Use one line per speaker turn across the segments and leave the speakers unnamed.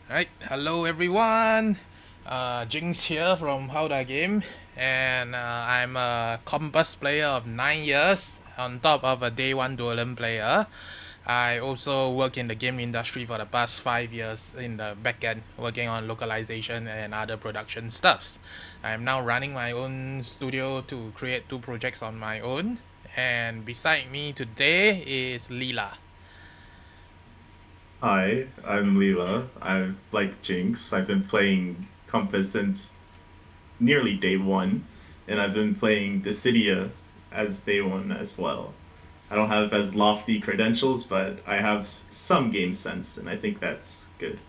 Right, hello everyone. Jinx here from How Da Game, and I'm a Compass player of 9 years. On top of a Day One Duellum player, I also work in the game industry for the past 5 years in the backend, working on localization and other production stuffs. I'm now running my own studio to create two projects on my own, and beside me today is Leela.
Hi, I'm Leela. I'm like Jinx. I've been playing Compass since nearly day one, and I've been playing Dissidia as day one as well. I don't have as lofty credentials, but I have some game sense, and I think that's good.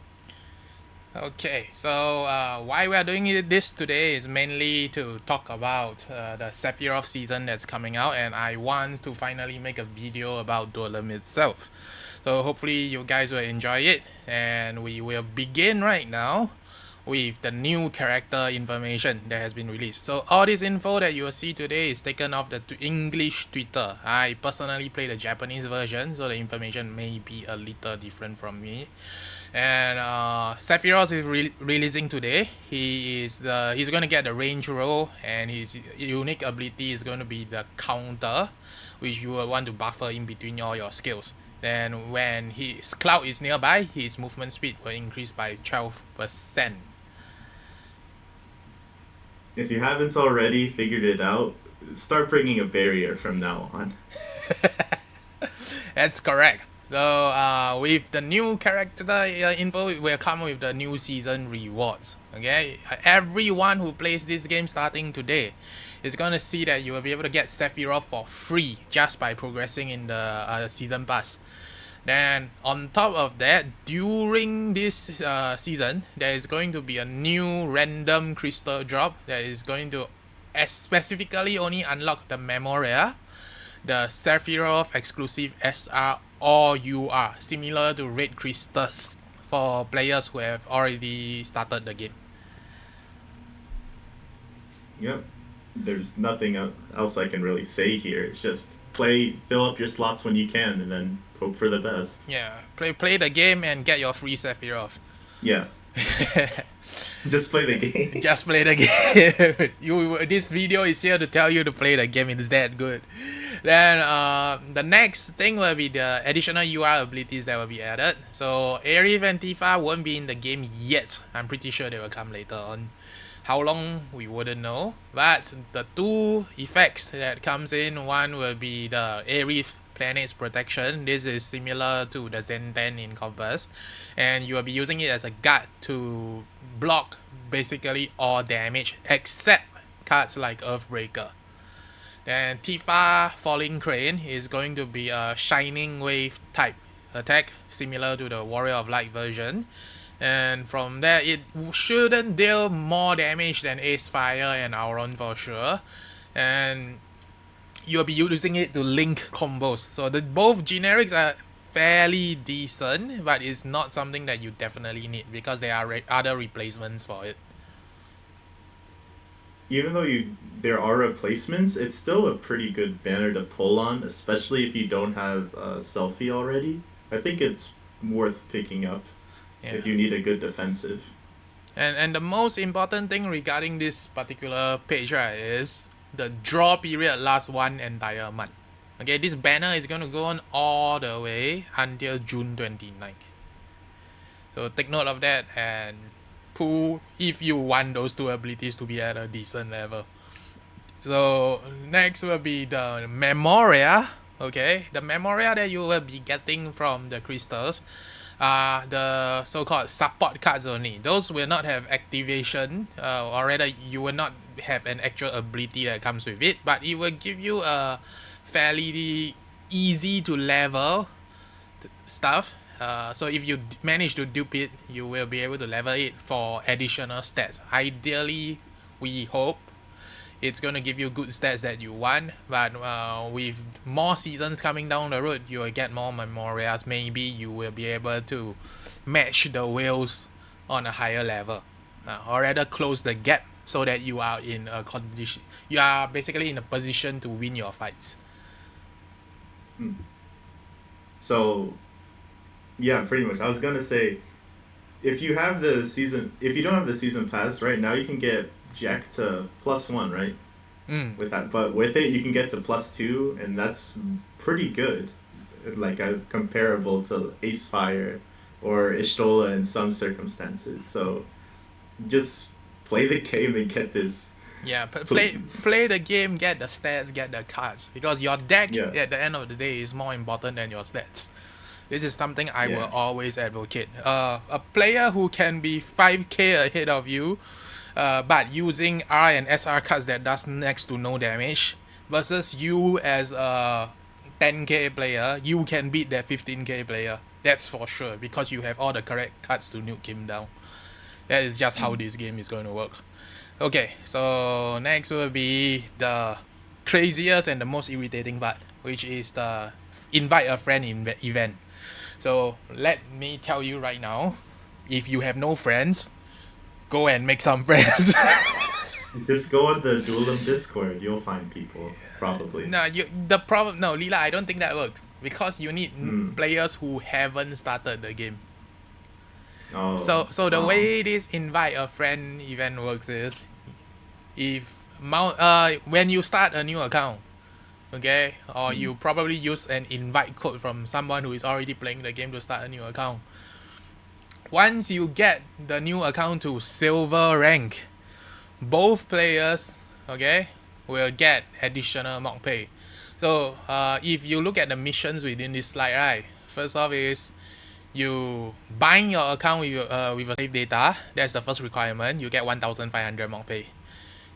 Okay, so why we are doing this today is mainly to talk about the Sephiroth season that's coming out, and I want to finally make a video about Duelim itself. So hopefully you guys will enjoy it, and we will begin right now with the new character information that has been released. So all this info that you will see today is taken off the English Twitter. I personally play the Japanese version, so the information may be a little different from me. And Sephiroth is releasing today. He's gonna get the range roll, and his unique ability is going to be the counter, which you will want to buffer in between all your skills. Then when his cloud is nearby, his movement speed will increase by 12%.
If you haven't already figured it out, start bringing a barrier from now on.
That's correct. So with the new character info, it will come with the new season rewards. Okay, everyone who plays this game starting today is gonna see that you will be able to get Sephiroth for free just by progressing in the season pass. Then on top of that, during this season, there is going to be a new random crystal drop that is going to specifically only unlock the Memoria, the Sephiroth exclusive SR or UR, similar to Red Crystals for players who have already started the game.
Yep. There's nothing else I can really say here. It's just fill up your slots when you can, and then hope for the best.
Yeah, play the game and get your free Sephiroth.
Yeah, just play the game.
Just play the game. This video is here to tell you to play the game. It's that good. Then the next thing will be the additional UR abilities that will be added. So Arif and Tifa won't be in the game yet. I'm pretty sure they will come later on. How long we wouldn't know, but the two effects that comes in, one will be the Arif planet's protection. This is similar to the Zen 10 in Compass, and you will be using it as a guard to block basically all damage except cards like Earthbreaker. Then Tifa Falling Crane is going to be a Shining Wave type attack, similar to the Warrior of Light version. And from there, it shouldn't deal more damage than Ace Fire and Auron for sure. And you'll be using it to link combos. So the both generics are fairly decent, but it's not something that you definitely need because there are other replacements for it.
Even though there are replacements, it's still a pretty good banner to pull on, especially if you don't have a selfie already. I think it's worth picking up
Yeah.
if you need a good defensive.
And the most important thing regarding this particular page, right, is the draw period lasts one entire month. Okay, this banner is going to go on all the way until June 29th. So take note of that and pull if you want those two abilities to be at a decent level. So next will be the Memoria. Okay, the Memoria that you will be getting from the crystals are the so-called support cards only. Those will not have activation, or rather, you will not have an actual ability that comes with it, but it will give you a fairly easy to level stuff. So if you manage to dupe it, you will be able to level it for additional stats. Ideally, we hope it's going to give you good stats that you want, but with more seasons coming down the road, you will get more memorias. Maybe you will be able to match the whales on a higher level, or rather close the gap so that you are in a condition, you are basically in a position to win your fights.
Hmm. So, yeah, pretty much. I was gonna say if you have the season, if you don't have the season pass right now, you can get Jack to +1, right?
Mm.
With that, but with it, you can get to +2, and that's pretty good. Like comparable to Ace Fire or Ishtola in some circumstances. So just play the game and get this,
Yeah,
please.
play the game, get the stats, get the cards, because your deck
Yeah,
at the end of the day is more important than your stats. This is something I will
yeah.
always advocate. A player who can be 5k ahead of you, but using R and SR cards that does next to no damage, versus you as a 10k player, you can beat that 15k player. That's for sure, because you have all the correct cards to nuke him down. That is just how
Mm.
this game is going to work. Okay, so next will be the craziest and the most irritating part, which is the invite a friend event. So let me tell you right now, if you have no friends, go and make some friends.
Just go on the Duelam Discord. You'll find people, probably.
No, the problem, no, Lila, I don't think that works because you need
Hmm.
players who haven't started the game.
Oh,
So the way this invite a friend event works is, if when you start a new account, okay, or
hmm.
you probably use an invite code from someone who is already playing the game to start a new account. Once you get the new account to silver rank, both players, okay, will get additional mock pay. So if you look at the missions within this slide, right, first off is you bind your account with a save data. That's the first requirement. You get 1,500 mock pay.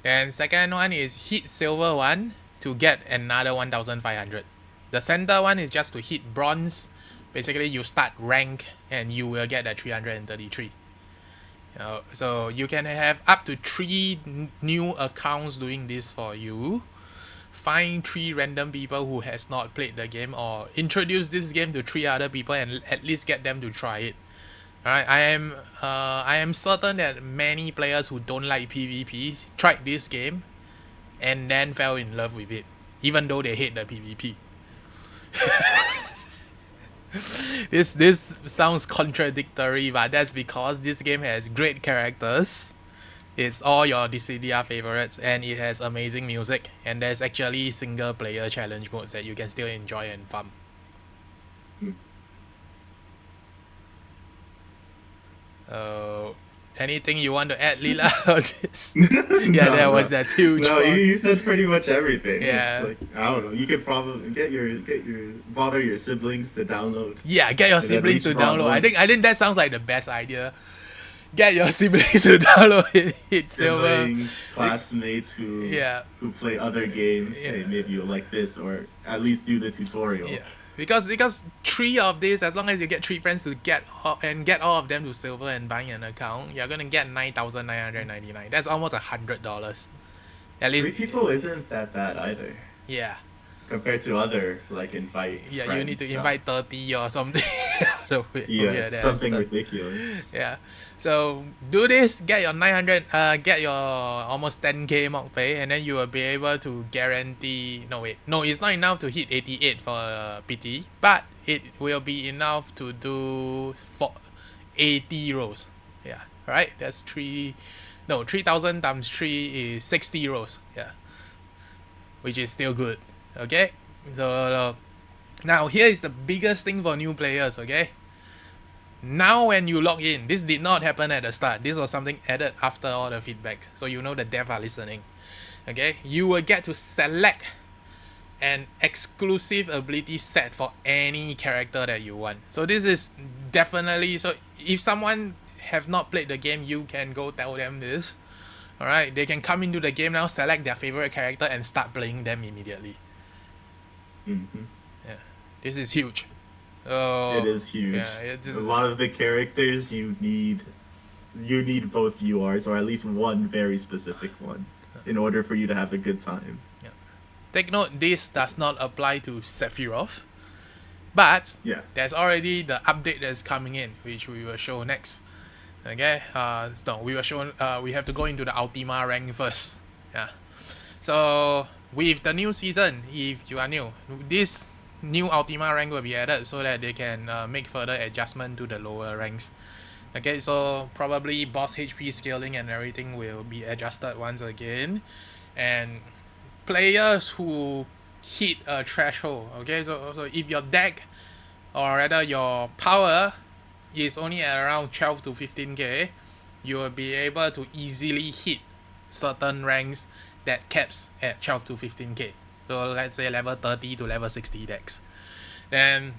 And second one is hit silver one to get another 1,500. The center one is just to hit bronze. Basically, you start rank and you will get that 333. So you can have up to 3 new accounts doing this for you. Find 3 random people who has not played the game, or introduce this game to 3 other people and at least get them to try it. Alright, I am certain that many players who don't like PvP tried this game and then fell in love with it, even though they hate the PvP. This sounds contradictory, but that's because this game has great characters. It's all your Dissidia favorites, and it has amazing music, and there's actually single player challenge modes that you can still enjoy and farm.
Hmm.
Uh, Anything you want to add, Lila? Or this? Yeah,
No,
there was
no,
that huge
no. You,
pause.
you said pretty much everything. It's
Yeah.
like I don't know. You could probably get your bother your siblings to download,
Yeah, get your
and at
siblings
least
to
run
download. I
once.
think that sounds like the best idea. Get your siblings to download it. It's silver.
Siblings, classmates who
Yeah.
who play other games.
Yeah.
Hey, maybe you'll like this, or at least do the tutorial.
Yeah. Because 3 of these, as long as you get 3 friends to get all of them to silver and buying an account, you're gonna get 9,999. That's almost $100. At least,
3 people isn't that bad either
yeah.
compared to other like invite
Yeah, you need
friends
to
stuff.
invite 30 or something.
Yeah,
Yeah,
it's
that's
something
the,
ridiculous.
yeah. So do this, get your 900, get your almost 10k mock pay, and then you will be able to guarantee. No wait, no, it's not enough to hit 88 for PT, but it will be enough to do for 80 rows. Yeah, right. That's 3,000 times 3 is 60 rows. Yeah, which is still good. Okay, so now here is the biggest thing for new players. Okay. Now when you log in, this did not happen at the start. This was something added after all the feedback. So you know the devs are listening. Okay? You will get to select an exclusive ability set for any character that you want. So this is definitely, so if someone have not played the game, you can go tell them this. Alright, they can come into the game now, select their favorite character and start playing them immediately.
Hmm.
Yeah. This is huge.
It
Oh,
is huge.
yeah, it's
A
just,
lot of the characters you need both URs or at least one very specific one in order for you to have a good time.
yeah. Take note, this does not apply to Sephiroth, but
Yeah.
there's already the update that's coming in, which we will show next. Okay, no, we will show. We have to go into the Ultima rank first. Yeah. So with the new season, if you are new, this new Ultima rank will be added so that they can make further adjustment to the lower ranks. Okay, so probably boss HP scaling and everything will be adjusted once again. And players who hit a threshold, okay, so if your deck or rather your power is only at around 12 to 15k, you will be able to easily hit certain ranks that caps at 12 to 15k. So let's say level 30 to level 60 decks. Then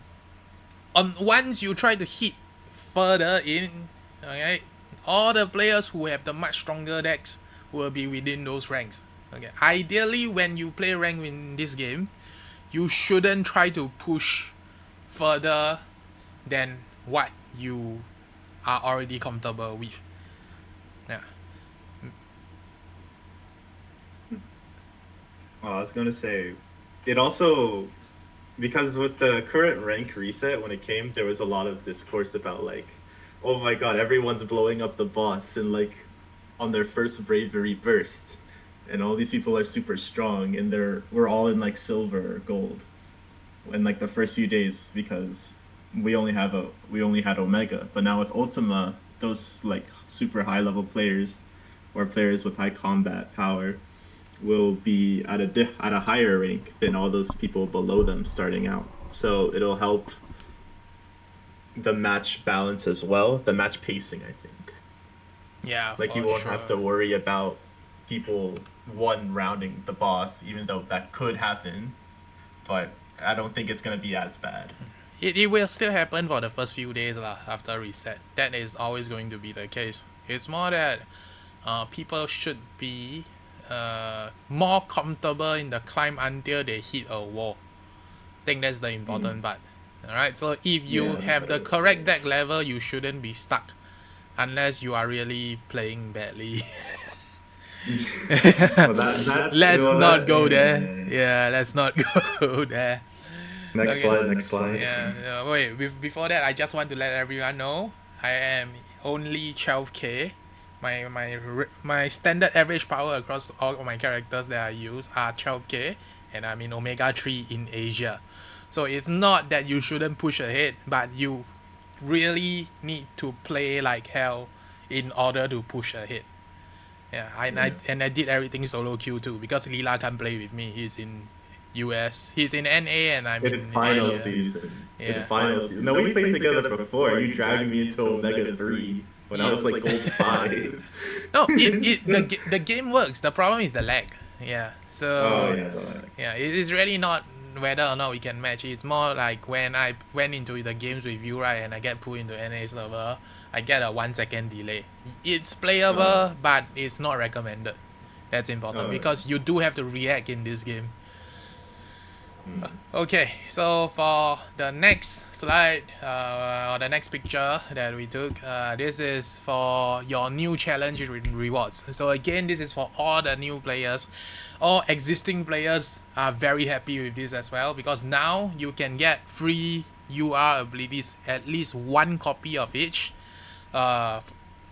once you try to hit further in, okay, all the players who have the much stronger decks will be within those ranks. Okay, ideally when you play rank in this game, you shouldn't try to push further than what you are already comfortable with. Yeah.
I was gonna say, it also, because with the current rank reset, when it came, there was a lot of discourse about like, oh my god, everyone's blowing up the boss and like on their first bravery burst, and all these people are super strong, and we're all in like silver or gold, in like the first few days because we only had Omega, but now with Ultima, those like super high level players or players with high combat power will be at at a higher rank than all those people below them starting out. So it'll help the match balance as well, the match pacing, I think.
Yeah,
Like
for
you won't
sure.
have to worry about people one rounding the boss, even though that could happen. But I don't think it's gonna be as bad.
It will still happen for the first few days after reset. That is always going to be the case. It's more that people should be more comfortable in the climb until they hit a wall. I think that's the important part. Alright, so if you
Yeah, that's
have
what
the
I would
correct
say.
deck level, you shouldn't be stuck. Unless you are really playing badly. Let's not go there. Yeah, let's not go there.
Next
Okay.
slide, next slide.
Yeah, wait, before that, I just want to let everyone know I am only 12k. My standard average power across all of my characters that I use are 12k, and I'm in Omega 3 in Asia. So it's not that you shouldn't push ahead, but you really need to play like hell in order to push ahead. Yeah, I did everything solo queue too because Lila can't play with me. He's in US. He's in NA and I'm
It's
in
final
Asia.
season. It's
Yeah.
final season. No, we played together before. You dragged me into Omega 3 when I was like Gold 5.
No, the game works. The problem is the lag. Yeah.
Oh,
So
yeah, the lag.
yeah, it is really not whether or not we can match. It's more like when I went into the games with you, right, and I get pulled into NA server, I get a 1 second delay. It's
Oh,
playable, but it's not recommended. That's important
oh,
because you do have to react in this game.
hmm.
Okay, so for the next slide, or the next picture that we took, this is for your new challenge rewards. So again, this is for all the new players. All existing players are very happy with this as well because now you can get free UR abilities, at least one copy of each. Uh,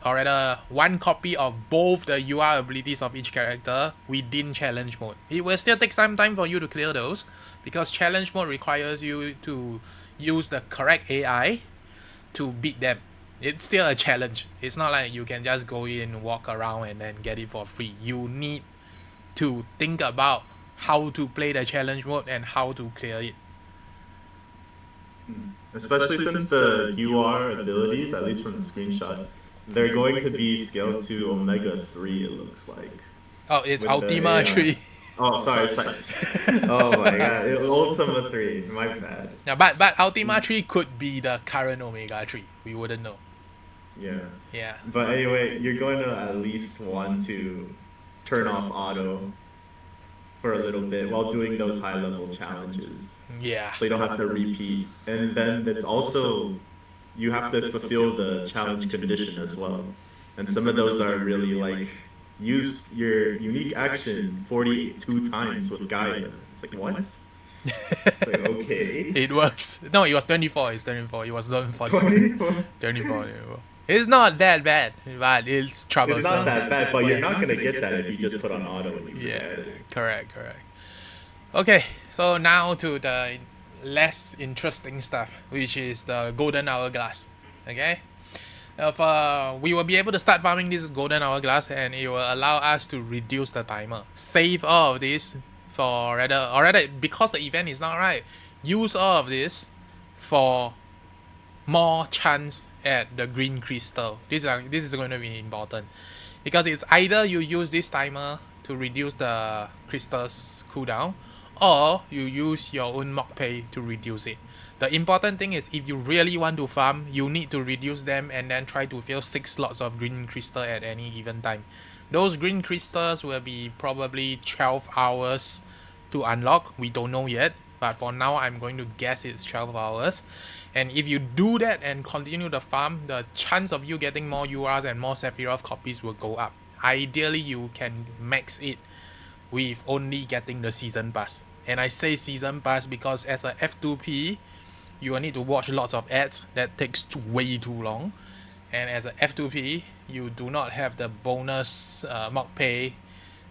or rather, one copy of both the UR abilities of each character within challenge mode. It will still take some time for you to clear those because challenge mode requires you to use the correct AI to beat them. It's still a challenge. It's not like you can just go in, walk around, and then get it for free. You need to think about how to play the challenge mode and how to clear it.
Especially since the UR abilities, at least from the screenshot, they're going to be scaled to Omega 3, it looks like.
Oh, it's
With the
Ultima
AI.
3.
Oh, sorry, oh my god, Ultima 3, my bad.
Yeah, but Ultima 3 could be the current Omega 3. We wouldn't know.
Yeah.
Yeah.
But anyway, you're going to at least want to turn off auto for a little bit while doing those high level challenges.
Yeah.
So you don't have to repeat. And then it's also, you have to fulfill the challenge condition as well. And some of those are really like, use your unique action 42 times with Gaia. It's like, what? It's like, okay.
It works. No, it was 24. It's 24. It was done for
24.
24. It's not that bad, but it's troublesome.
It's not that bad, but you're not going to get that if you just put on auto and you
Yeah,
forget it.
correct. Okay, so now to the less interesting stuff, which is the golden hourglass. Okay, We will be able to start farming this golden hourglass, and it will allow us to reduce the timer. Save all of this for rather because the event is not right. Use all of this for more chance at the green crystal. This is going to be important because it's either you use this timer to reduce the crystals cooldown, or you use your own mock pay to reduce it. The important thing is if you really want to farm, you need to reduce them and then try to fill 6 slots of green crystal at any given time. Those green crystals will be probably 12 hours to unlock. We don't know yet, but for now I'm going to guess it's 12 hours. And if you do that and continue the farm, the chance of you getting more URs and more Sephiroth copies will go up. Ideally, you can max it with only getting the season pass. And I say season pass because as a F2P, you will need to watch lots of ads. That takes way too long. And as a F2P, you do not have the bonus mock pay,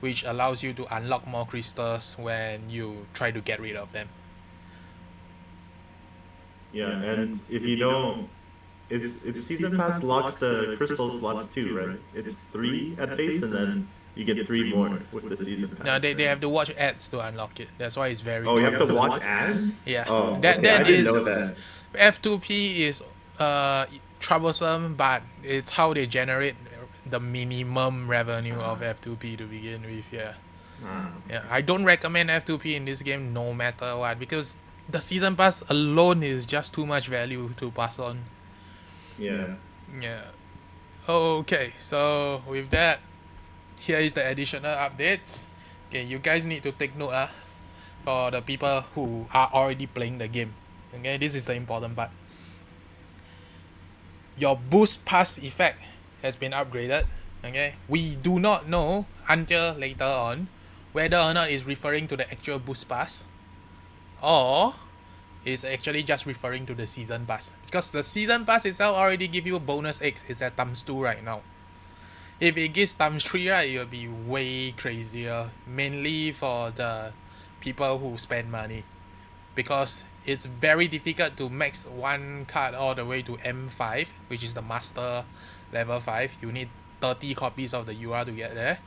which allows you to unlock more crystals when you try to get rid of them.
Yeah, and if you don't, it's season pass locks the crystal slots too, right? It's 3 at base, and then you get 3 more with the season pass.
No, they have to watch ads to unlock it. That's why it's very.
Oh, you have to watch ads?
Yeah.
Oh,
that
okay, I
that
didn't
is
know that.
F2P is troublesome, but it's how they generate the minimum revenue of F2P to begin with. Yeah. Yeah. I don't recommend F2P in this game no matter what, because the season pass alone is just too much value to pass on.
Yeah.
Yeah. Okay, so with that, here is the additional updates. Okay, you guys need to take note for the people who are already playing the game. Okay, this is the important part. Your boost pass effect has been upgraded. Okay, we do not know until later on whether or not it's referring to the actual boost pass, or is actually just referring to the season pass, because the season pass itself already give you bonus X. It's at ×2 right now. If it gives ×3, right, it will be way crazier, mainly for the people who spend money, because it's very difficult to max one card all the way to M5, which is the master level 5. You need 30 copies of the UR to get there.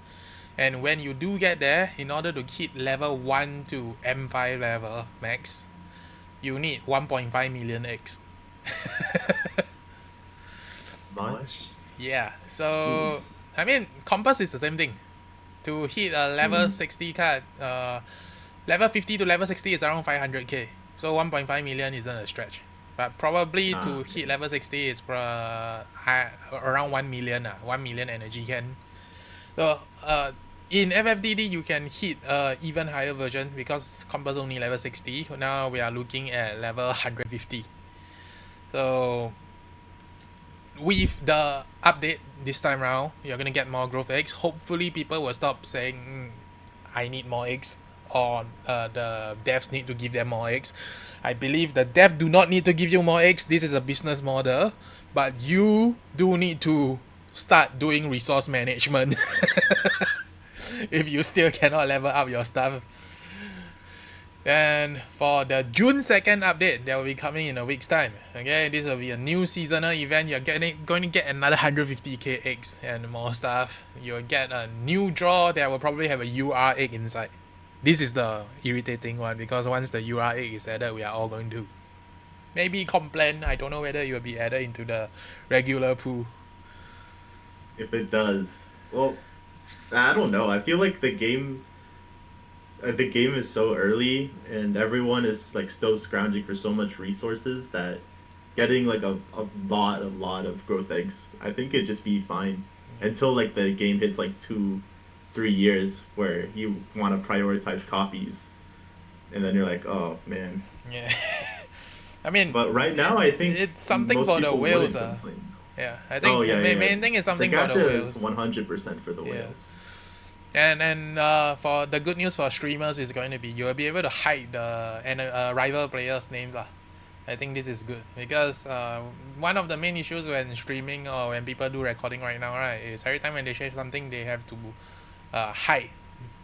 And when you do get there, in order to hit level 1 to M5 level max, you need 1.5 million X.
Much?
Yeah, so
Jeez.
I mean, Compass is the same thing. To hit a level 60 card, level 50 to level 60 is around 500k. So 1.5 million isn't a stretch. But probably to hit level 60, it's around 1 million. 1 million energy can. So in FFDD, you can hit even higher version because Compass only level 60. Now we are looking at level 150. So with the update this time around, you're gonna get more growth eggs. Hopefully people will stop saying I need more eggs, or the devs need to give them more eggs. I believe the dev do not need to give you more eggs. This is a business model, but you do need to start doing resource management if you still cannot level up your stuff. And for the June 2nd update that will be coming in a week's time. Okay, this will be a new seasonal event. You're going to get another 150k eggs and more stuff. You'll get a new draw that will probably have a UR egg inside. This is the irritating one, because once the UR egg is added, we are all going to maybe complain. I don't know whether it will be added into the regular pool.
If it does, well, I don't know. I feel like the game is so early, and everyone is like still scrounging for so much resources that getting like a lot of growth eggs, I think it'd just be fine until like the game hits like 2-3 years where you want to prioritize copies, and then you're like, oh man.
Yeah. I mean,
But right now, I think
it's something
most
for the
people
whales.
wouldn't complain.
Yeah, I think
Oh yeah,
the
yeah.
main thing is something
The
for the
gacha
whales.
is 100% for the
Yeah.
whales.
And for the good news for streamers is going to be you will be able to hide the rival players' names lah. I think this is good because one of the main issues when streaming or when people do recording right now, right, is every time when they share something they have to hide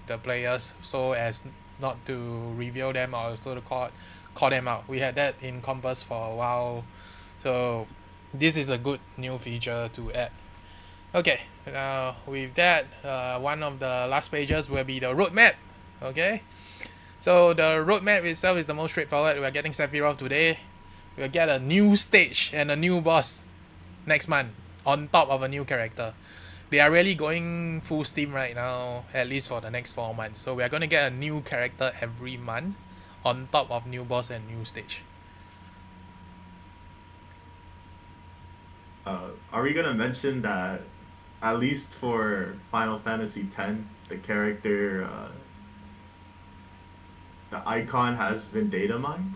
the players so as not to reveal them or also to call them out. We had that in Compass for a while, so this is a good new feature to add. Okay, now with that, one of the last pages will be the roadmap. Okay, so the roadmap itself is the most straightforward. We are getting Sephiroth today. We'll get a new stage and a new boss next month on top of a new character. They are really going full steam right now, at least for the next 4 months. So we are going to get a new character every month on top of new boss and new stage.
Are we gonna mention that at least for Final Fantasy X, the character, the icon has been data mined?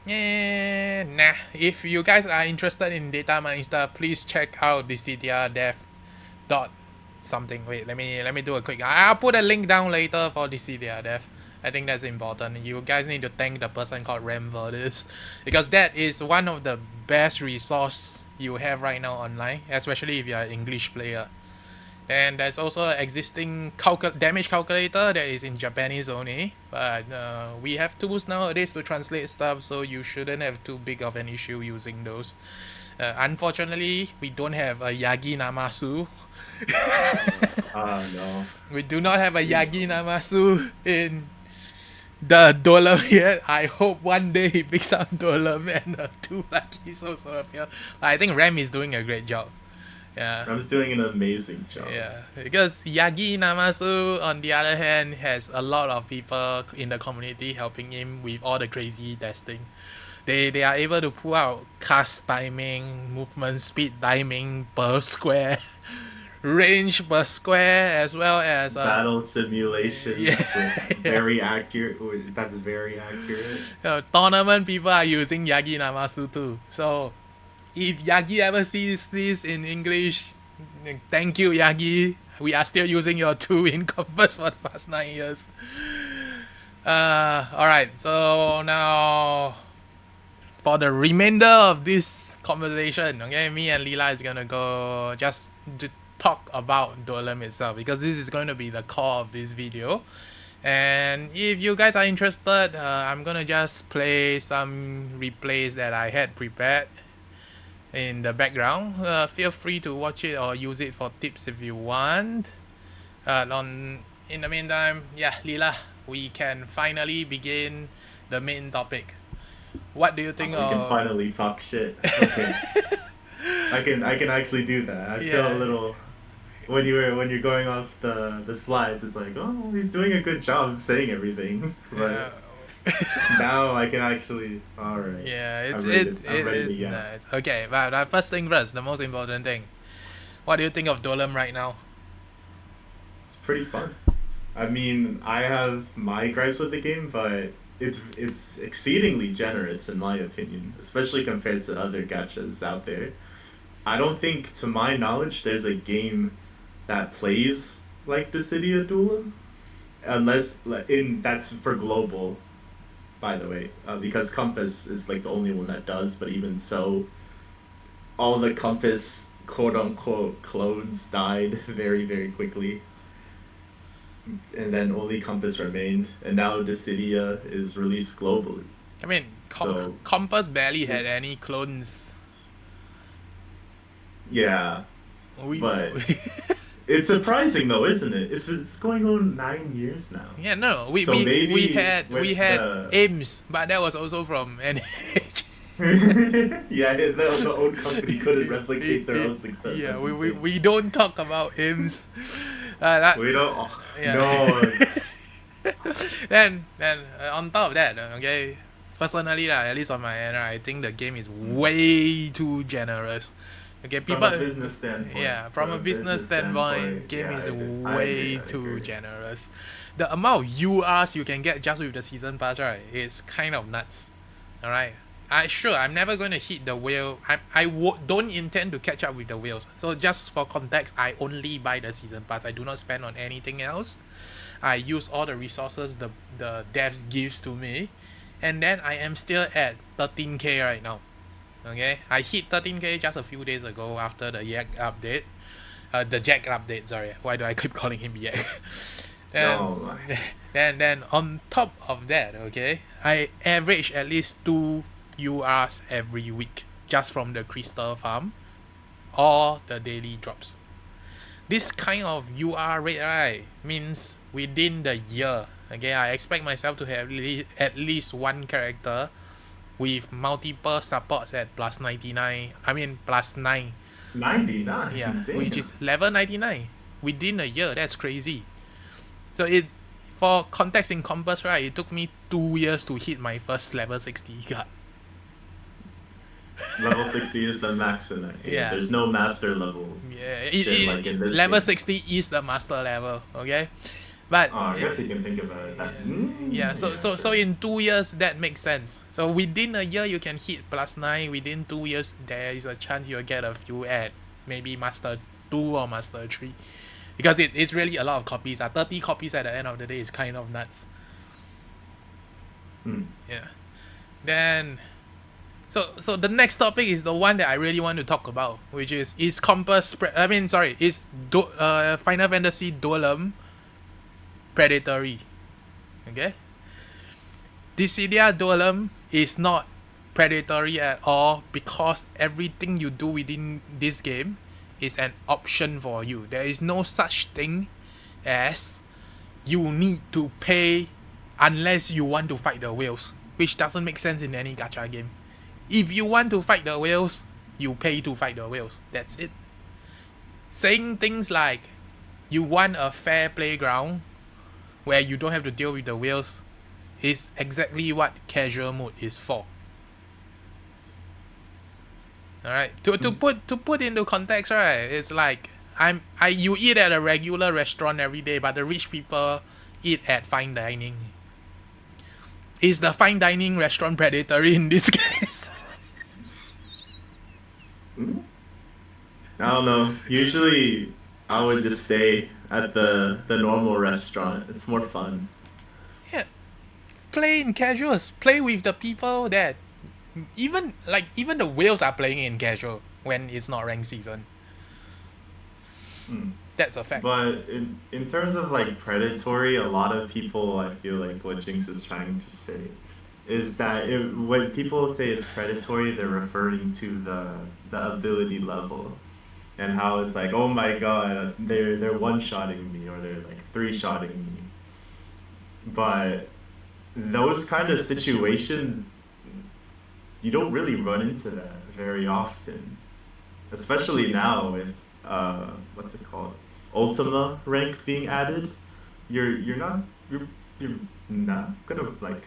Nah. If you guys are interested in data mining stuff, please check out Dissidia Dev dot something. Wait, let me do a quick. I'll put a link down later for Dissidia Dev. I think that's important. You guys need to thank the person called Ram for this, because that is one of the best resource you have right now online, especially if you're an English player. And there's also an existing damage calculator that is in Japanese only, but we have tools nowadays to translate stuff, so you shouldn't have too big of an issue using those. Unfortunately, we don't have a Yagi Namasu.
No.
We do not have a Yagi Namasu in the Duellum yet. I hope one day he picks up Duellum and two Luckies also appear. I think Ram is doing a great job. Yeah.
I'm just doing an amazing job.
Yeah, because Yagi Namasu, on the other hand, has a lot of people in the community helping him with all the crazy testing. They are able to pull out cast timing, movement speed timing per square, range per square, as well as
battle simulations.
Yeah.
Very accurate. That's very accurate.
Tournament people are using Yagi Namasu too. So if Yagi ever sees this in English, thank you, Yagi. We are still using your tool in Compass for the past 9 years. Alright, so now for the remainder of this conversation, okay, me and Leela is gonna go just to talk about Duellum itself, because this is going to be the core of this video. And if you guys are interested, I'm gonna just play some replays that I had prepared in the background. Feel free to watch it or use it for tips if you want. In the meantime, yeah, Leela, we can finally begin the main topic. What do you think
We
of?
can finally talk shit. Okay. I can actually do that. I feel a little when you're going off the slides. It's like, oh, he's doing a good job saying everything. But now I can actually. All right.
Yeah,
I'm
it's
ready,
nice. Okay, but first thing first, the most important thing. What do you think of Duellum right now?
It's pretty fun. I mean, I have my gripes with the game, but it's exceedingly generous in my opinion, especially compared to other gachas out there. I don't think, to my knowledge, there's a game that plays like Dissidia Duellum, unless that's for global, by the way, because Compass is like the only one that does. But even so, all the Compass quote unquote clones died very, very quickly. And then only Compass remained, and now Dissidia is released globally.
I mean, Compass barely had any clones.
Yeah, but it's surprising though, isn't it? It's going on 9 years now.
Yeah, no, we had
the...
AIMS, but that was also from NH.
Yeah, the old company couldn't replicate their own success.
Yeah, we don't talk about AIMS.
We don't.
Yeah.
No.
then on top of that, okay, personally, at least on my end, I think the game is way too generous. Okay, people.
From a business standpoint.
Yeah, from a business standpoint, game is way too generous. The amount of URs you can get just with the season pass, right, is kind of nuts. All right. I'm never going to hit the whale. Don't intend to catch up with the whales. So just for context, I only buy the season pass. I do not spend on anything else. I use all the resources the devs gives to me, and then I am still at 13k right now. Okay, I hit 13k just a few days ago after the Yak update. The Jack update, sorry. Why do I keep calling him Yak? And then on top of that, okay, I average at least 2 URs every week just from the crystal farm or the daily drops. This kind of UR rate, right, means within the year, okay, I expect myself to have at least one character with multiple supports at plus 99, I mean plus 9,
99.
yeah, which
Damn.
is level 99 within a year. That's crazy. So it, for context in Compass, right, it took me 2 years to hit my first level 60 card.
Level 60 is the max in that game.
Yeah.
There's no master level
Yeah,
shit like in this
level
game.
60 is the master level, okay? But
Oh, I guess you can think about it.
yeah, so
sure.
in 2 years that makes sense. So within a year you can hit plus 9. Within 2 years there is a chance you'll get a few at maybe master 2 or master 3, because it's really a lot of copies. 30 copies at the end of the day is kind of nuts. Yeah. Then so the next topic is the one that I really want to talk about, which is Compass Final Fantasy Duellum predatory. Okay? Dissidia Duellum is not predatory at all, because everything you do within this game is an option for you. There is no such thing as you need to pay unless you want to fight the whales, which doesn't make sense in any gacha game. If you want to fight the whales, you pay to fight the whales. That's it. Saying things like you want a fair playground where you don't have to deal with the whales is exactly what casual mode is for. Alright. To put into context, right, it's like you eat at a regular restaurant every day, but the rich people eat at fine dining. Is the fine dining restaurant predatory in this case?
I don't know. Usually, I would just stay at the normal restaurant. It's more fun.
Yeah. Play in casuals. Play with the people that even the whales are playing in casual when it's not ranked season. That's a fact.
But in terms of like predatory, a lot of people, I feel like what Jinx is trying to say is that when people say it's predatory, they're referring to the ability level and how it's like, oh my god, they're one-shotting me or they're like three-shotting me. But those kind of situations, you don't really run into that very often, especially now with what's it called, Ultima rank being added. You're not you're not gonna like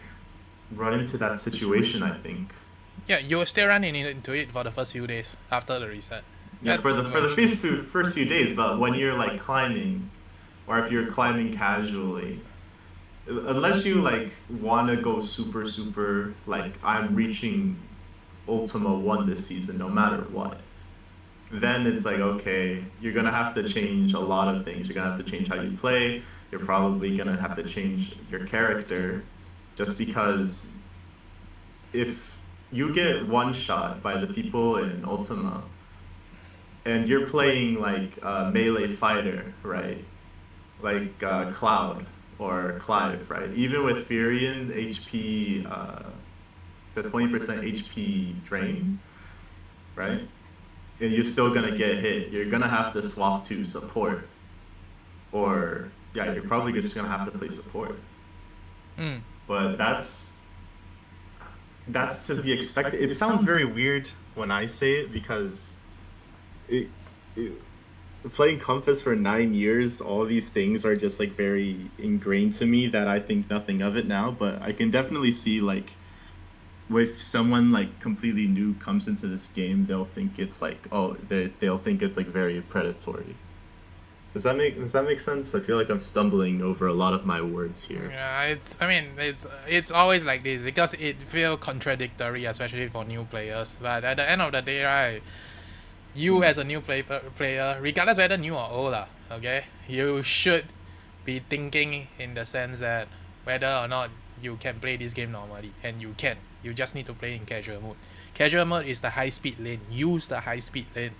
run into that situation, I think.
Yeah, you will still running into it for the first few days after the reset.
Yeah,
That's
for the first few days, but when you're like climbing, or if you're climbing casually, unless you like want to go super like I'm reaching Ultima 1 this season no matter what, then it's like, okay, you're gonna have to change a lot of things. You're gonna have to change how you play. You're probably gonna have to change your character, just because if you get one shot by the people in Ultima and you're playing like a melee fighter, right? Like Cloud or Clive, right? Even with Furion HP, the 20% HP drain, right? And you're still gonna get hit. You're gonna have to swap to support, or yeah, you're probably just gonna have to play support. But that's to be expected. It sounds very weird when I say it because it, it playing Compass for 9 years, all these things are just like very ingrained to me that I think nothing of it now. But I can definitely see like if someone like completely new comes into this game, they'll think it's like, oh, they'll think it's like very predatory. Does that make sense? I feel like I'm stumbling over a lot of my words here.
Yeah, it's always like this because it feels contradictory, especially for new players. But at the end of the day, right, you as a new player, regardless whether new or old, okay, you should be thinking in the sense that whether or not you can play this game normally, and you can. You just need to play in casual mode. Casual mode is the high speed lane. Use the high speed lane.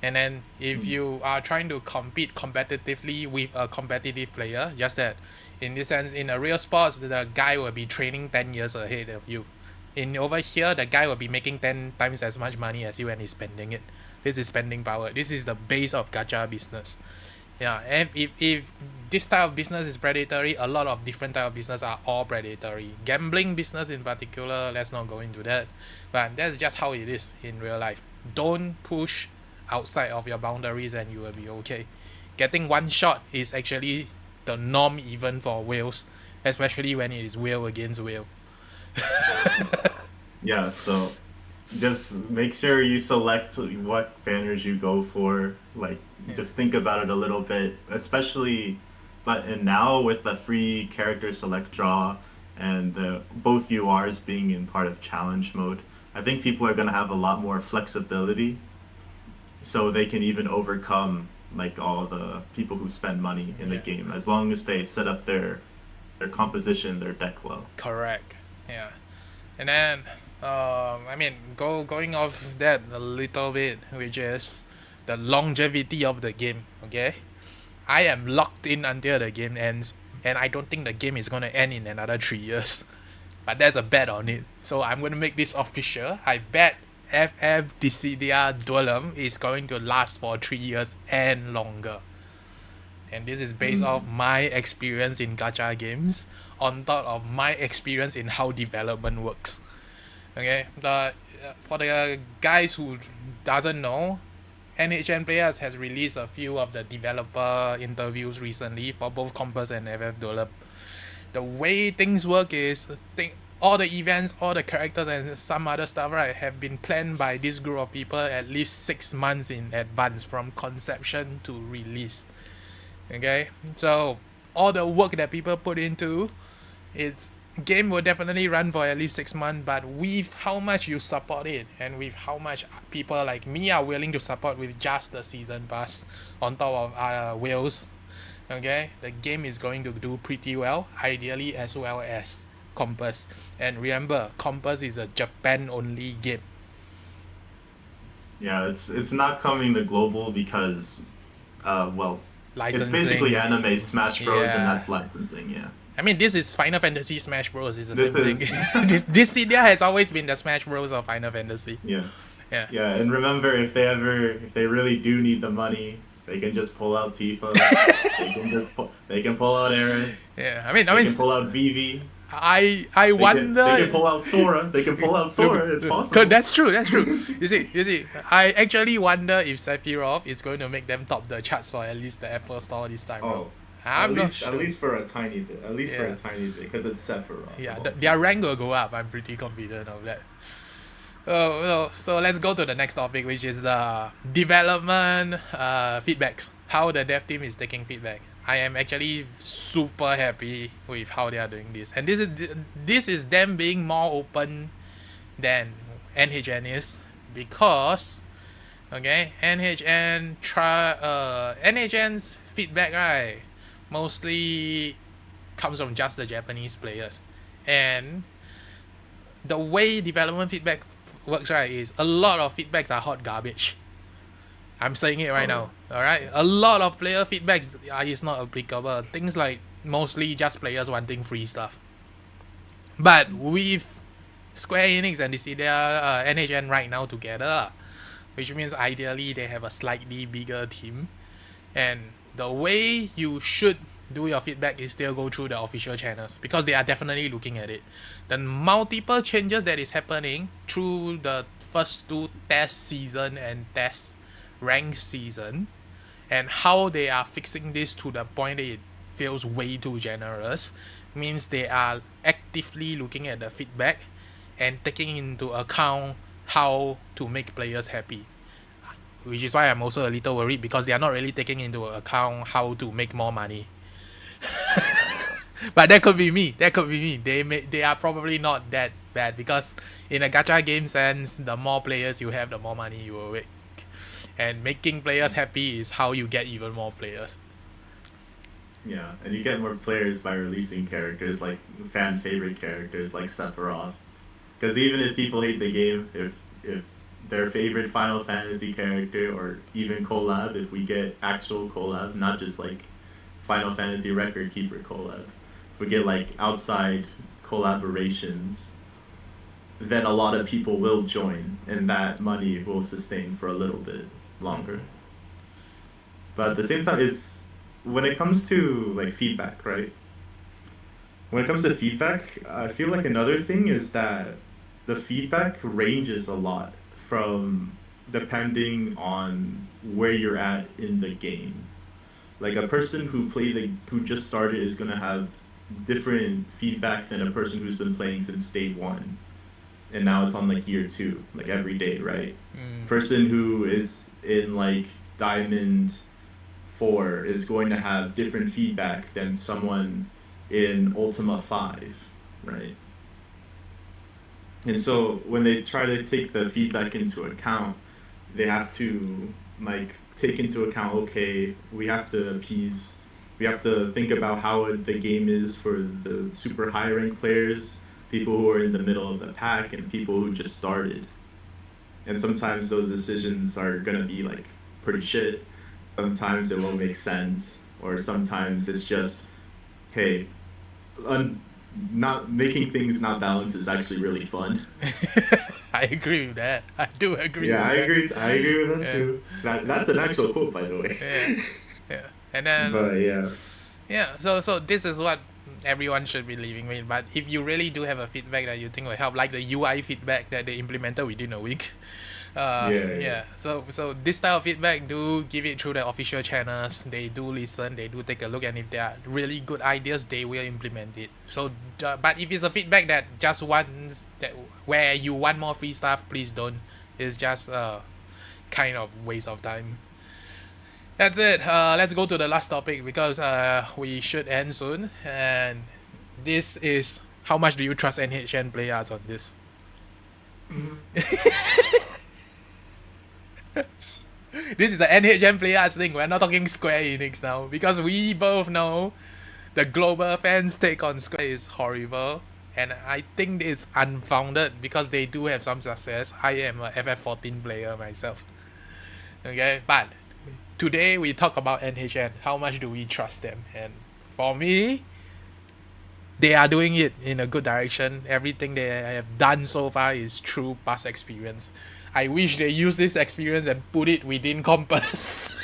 And then if you are trying to compete competitively with a competitive player, just that in this sense, in a real sports, the guy will be training 10 years ahead of you. In over here, the guy will be making 10 times as much money as you when he's spending it. This is spending power. This is the base of gacha business. Yeah, and if this type of business is predatory, a lot of different type of business are all predatory. Gambling business in particular, let's not go into that. But that's just how it is in real life. Don't push outside of your boundaries and you will be okay. Getting one shot is actually the norm even for whales, especially when it is whale against whale.
Yeah, so just make sure you select what banners you go for. Like,
Yeah.
just think about it a little bit, especially, but and now with the free character select draw and both URs being in part of challenge mode, I think people are gonna have a lot more flexibility, so they can even overcome like all the people who spend money in the
Yeah.
game as long as they set up their composition, their deck well.
Correct. Yeah. And then, I mean, going off that a little bit, which is the longevity of the game. Okay, I am locked in until the game ends, and I don't think the game is gonna end in another 3 years. But there's a bet on it, so I'm gonna make this official. I bet FF Dissidia Duellum is going to last for 3 years and longer. And this is based off
Mm.
my experience in gacha games, on top of my experience in how development works. Okay, for the guys who doesn't know, NHN Players has released a few of the developer interviews recently for both Compass and FF Duelum. The way things work is, all the events, all the characters, and some other stuff, right, have been planned by this group of people at least 6 months in advance from conception to release. Okay, so all the work that people put into its game will definitely run for at least 6 months, but with how much you support it and with how much people like me are willing to support with just the season pass on top of other whales, okay, the game is going to do pretty well, ideally as well as Compass. And remember, Compass is a Japan only game.
Yeah, it's not coming to global because, well, it's basically
Licensing.
anime Smash Bros. And
Yeah.
that's licensing. Yeah,
I mean, this is Final Fantasy Smash Bros. It's the
this
same thing.
is
this Cydia has always been the Smash Bros. Of Final Fantasy.
yeah,
Yeah.
yeah. And remember, if they really do need the money, they can just pull out Tifa. They can pull out Aaron.
Yeah.
They can pull out Vivi.
I
They can
wonder.
pull out Sora. They can pull out Sora. It's
Good,
possible.
that's true. That's true. You see. I actually wonder if Sephiroth is going to make them top the charts for at least the Apple Store this time.
Oh,
I'm not
at
sure.
least for a tiny bit. At least for
Yeah.
a tiny bit, because it's Sephiroth.
Yeah,
Of all
their
people.
rank will go up. I'm pretty confident of that. So let's go to the next topic, which is the development feedbacks. How the dev team is taking feedback. I am actually super happy with how they are doing this, and this is them being more open than NHN is, because okay, NHN's feedback, right, mostly comes from just the Japanese players, and the way development feedback works, right, is a lot of feedbacks are hot garbage. I'm saying it right
Oh,
now. All right, a lot of player feedbacks is not applicable. Things like mostly just players wanting free stuff. But with Square Enix and Dissidia NHN right now together, which means ideally they have a slightly bigger team, and the way you should do your feedback is still go through the official channels, because they are definitely looking at it. The multiple changes that is happening through the first two test season and test rank season, and how they are fixing this to the point that it feels way too generous, means they are actively looking at the feedback and taking into account how to make players happy, which is why I'm also a little worried, because they are not really taking into account how to make more money. But that could be me. That could be me. They are probably not that bad, because in a gacha game sense, the more players you have, the more money you will make. And making players happy is how you get even more players.
yeah. And you get more players by releasing characters like fan favorite characters like Sephiroth. Because even if people hate the game, if their favorite Final Fantasy character, or even collab, if we get actual collab, not just like Final Fantasy Record Keeper collab, if we get like outside collaborations, then a lot of people will join, and that money will sustain for a little bit longer. But at the same time, it's when it comes to like feedback, right? When it comes to feedback, I feel like another thing is that the feedback ranges a lot from depending on where you're at in the game. Like a person who just started is gonna have different feedback than a person who's been playing since day one, and now it's on like year two, like every day, right? Person who is in like Diamond 4 is going to have different feedback than someone in Ultima 5, right? And so when they try to take the feedback into account, they have to like take into account, okay, we have to think about how the game is for the super high rank players, people who are in the middle of the pack, and people who just started. And sometimes those decisions are gonna be like pretty shit. Sometimes it won't make sense, or sometimes it's just, hey, not making things not balanced is actually really fun.
I agree with that. I do agree
Yeah,
with
I
that.
agree. I agree with that
Yeah.
too. That's an actual quote, by the way.
Yeah. Yeah. And then
But yeah,
yeah, so this is what everyone should be living with. But if you really do have a feedback that you think will help, like the UI feedback that they implemented within a week,
yeah.
So this style of feedback, do give it through the official channels. They do listen, they do take a look, and if there are really good ideas, they will implement it. So, but if it's a feedback that just wants that where you want more free stuff, please don't. It's just kind of waste of time. That's it. Let's go to the last topic because we should end soon. And this is how much do you trust NHN players on this? This is the NHN players thing. We're not talking Square Enix now because we both know the global fans' take on Square is horrible. And I think it's unfounded because they do have some success. I am a FF14 player myself. Okay, but today we talk about NHN. How much do we trust them? And for me, they are doing it in a good direction. Everything they have done so far is true past experience. I wish they use this experience and put it within Compass.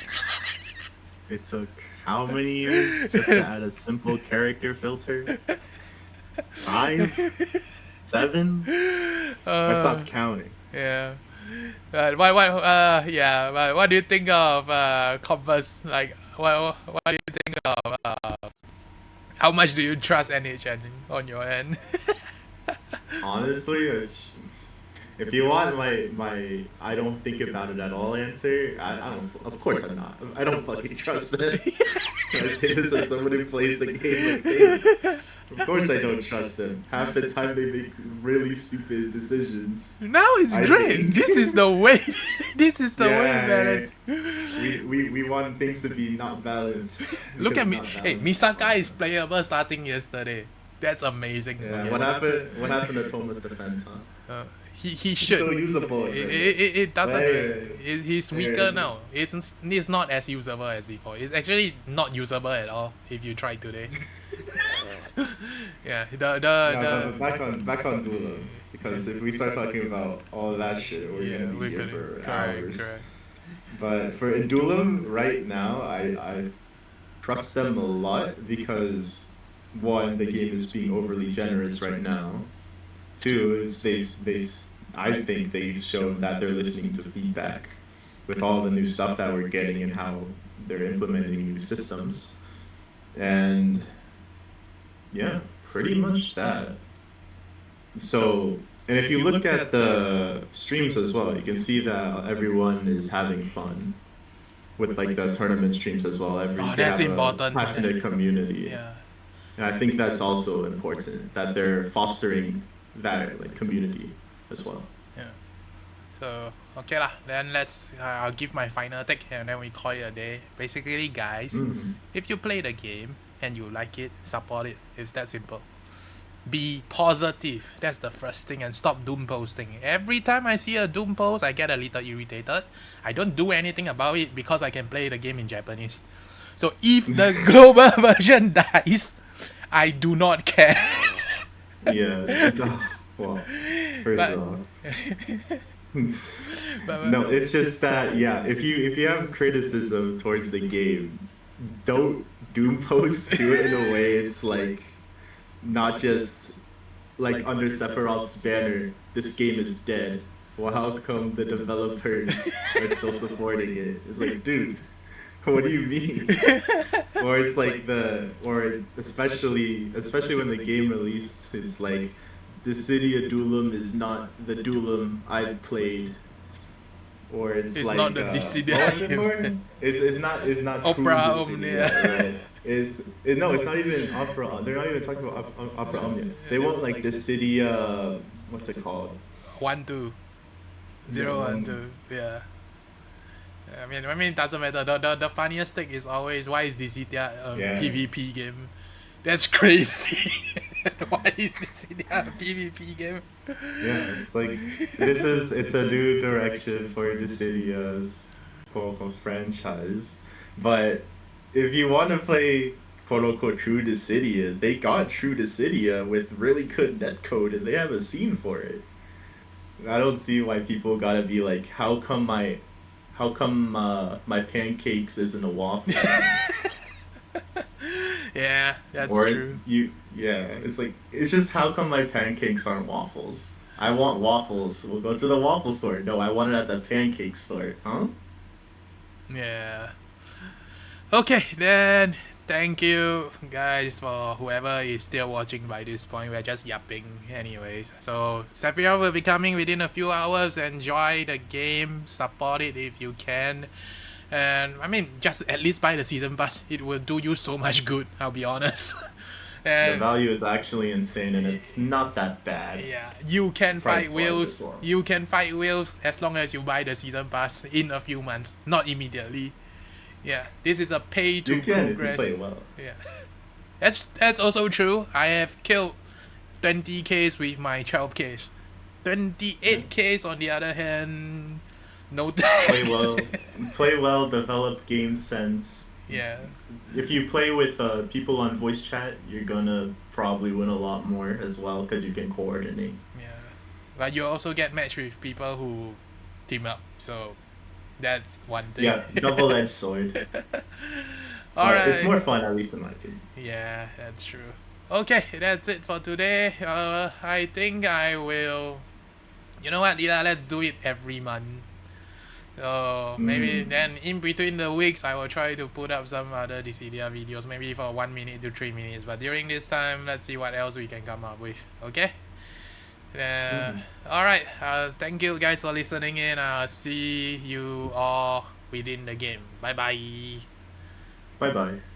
It took how many years just to add a simple character filter? 5, 7? I stopped counting.
Yeah. But what do you think of Compass? Like, what do you think of how much do you trust NHN on your end?
Honestly, if you want my I don't think about it at all answer, I don't. Of course I'm not. I don't fucking trust them. I say this as someone who plays the game like daily. Of course I don't trust them. Half the time they make really stupid decisions.
Now it's
I
great.
think.
This is the way. This is the way,
Yeah,
man.
we want things to be not balanced.
Look at me.
Because not
Hey,
balanced.
Misaka is playable starting yesterday. That's amazing.
Yeah,
Okay.
what happened? What happened to Thomas' defense, huh?
He should.
Still usable.
It doesn't.
Yeah.
He's weaker now. It's not as usable as before. It's actually not usable at all if you try today. Yeah.
No, but back on Dulo, because if we start talking about all that shit, we're gonna be here for hours.
Correct.
But for Indulum right now, I trust them a lot because one, the game is being overly generous right now. Two, it's they I think they've shown that they're listening to feedback with all the new stuff that we're getting and how they're implementing new systems. And yeah, pretty much that. So, and if you look at the streams as well, you can see that everyone is having fun with like the tournament streams as well. They
That's
have a
important.
passionate community.
Yeah.
And I think that's also important that they're fostering that like community as well.
Yeah. So okay lah. Then I'll give my final take and then we call it a day. Basically, guys, if you play the game and you like it, support it. It's that simple. Be positive. That's the first thing, and stop doom posting. Every time I see a doom post, I get a little irritated. I don't do anything about it because I can play the game in Japanese. So if the global version dies, I do not care.
Yeah. Well, first
But
off.
but
No, it's just that yeah, if you have criticism towards the game, don't doom post, do it in a way it's like not just like under Sephiroth's banner, this game is dead. Well, how come the developers are still supporting it? It's like, dude, what do you mean? Or it's like or especially when the game released, it's like Dissidia Duellum is not the Duellum I played. Or it's
it's not
like
the
what was it
Dissidia.
more? It's not true
Opera
Dissidia,
Omnia.
right? No, it's not even opera. They're not even talking about opera omnia. They want like Dissidia. What's it called?
1-2.
Yeah,
0-1-2. Yeah. I mean, it doesn't matter. The funniest thing is always why is Dissidia a
yeah,
PvP game? That's crazy. Why is Dissidia a PvP game?
yeah. It's like it's a new direction for Dissidia's quote unquote franchise. But if you want to play quote unquote true Dissidia, they got true Dissidia with really good netcode, and they have a scene for it. I don't see why people gotta be like, how come my pancakes isn't a waffle?
Yeah, that's
Or
true.
yeah, it's like it's just how come my pancakes aren't waffles? I want waffles. We'll go to the waffle store. No, I want it at the pancake store. Huh?
Yeah. Okay, then thank you guys for whoever is still watching by this point. We're just yapping anyways. So Sephiroth will be coming within a few hours. Enjoy the game, support it if you can. And I mean, just at least buy the season pass. It will do you so much good, I'll be honest.
The
And
value is actually insane, and it's not that bad
yeah, you can fight
price-wise as
whales.
well.
You can fight whales as long as you buy the season pass in a few months, not immediately. Yeah, this is a pay to
You can if you
progress.
play well.
Yeah, that's also true. I have killed 20Ks with my 12Ks. 28Ks on the other hand, no
Play
thanks.
well, play well. Develop game sense.
Yeah,
If you play with people on voice chat, you're gonna probably win a lot more as well because you can coordinate.
yeah. But you also get matched with people who team up, so that's one thing.
Yeah, double-edged sword.
All
But it's
right.
more fun, at least in my opinion.
Yeah, that's true. Okay, that's it for today. I think I will. You know what, Lila? Let's do it every month. So maybe
Mm.
then in between the weeks, I will try to put up some other Dissidia videos, maybe for 1 minute to 3 minutes. But during this time, let's see what else we can come up with. Okay.
Mhm.
All right. Thank you guys for listening in. I'll see you all within the game. Bye bye.
Bye bye.